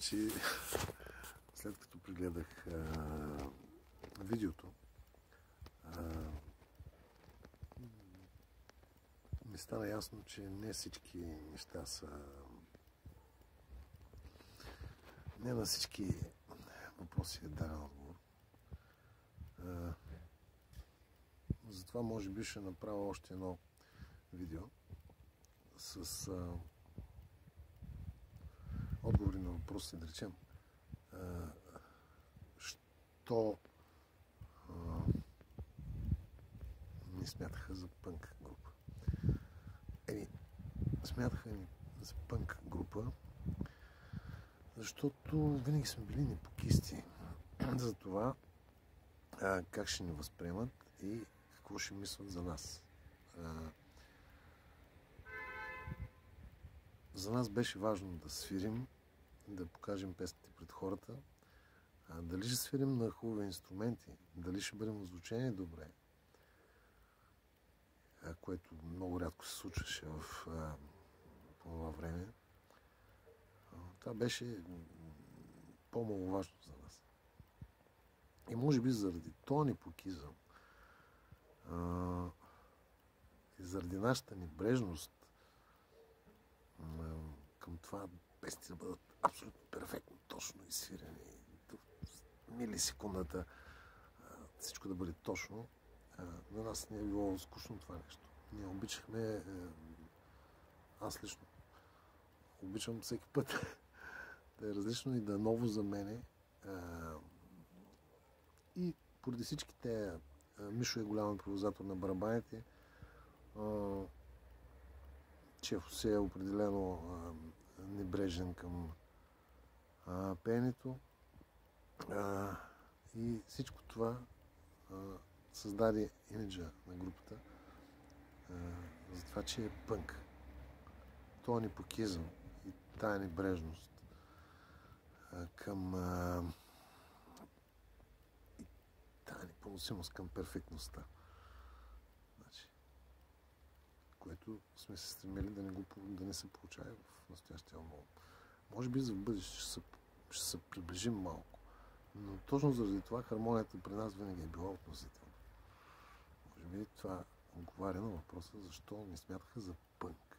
Значи, след като прегледах видеото, ми стана ясно, че не всички неща са... Не на всички въпроси е даден отговор. Затова може би ще направя още едно видео с отговори на въпроси, да речем. Що ни смятаха за пънк група? Смятаха ни за пънк група, защото винаги сме били непокисти за това как ще ни възприемат и какво ще мислят за нас. За нас беше важно да свирим, да покажем песните пред хората. Дали ще свирим на хубави инструменти, дали ще бъдем озвучени добре, което много рядко се случваше в това време. Това беше по-маловажно за нас. И може би заради този непокизъм и заради нашата небрежност към това песните да бъдат абсолютно перфектно, точно изсвирени, милисекундата всичко да бъде точно, на нас не е било скучно това нещо. Ние обичахме, аз лично обичам всеки път да е различно и да е ново за мене. И поради всички те, Мишо е голям импровизатор на барабаните, Чефосе е определено небрежен към пеенето. И всичко това създаде имиджа на групата за това, че е пънк. Това непокизъм и тая небрежност към и тая непоносимост към перфектността. Значи, което сме се стремили да не се получава в настоящия албум. Може би за бъдеще ще се приближим малко. Но точно заради това хармонията при нас винаги е била относителна. Може би това отговаря на въпроса защо не смятаха за пънк.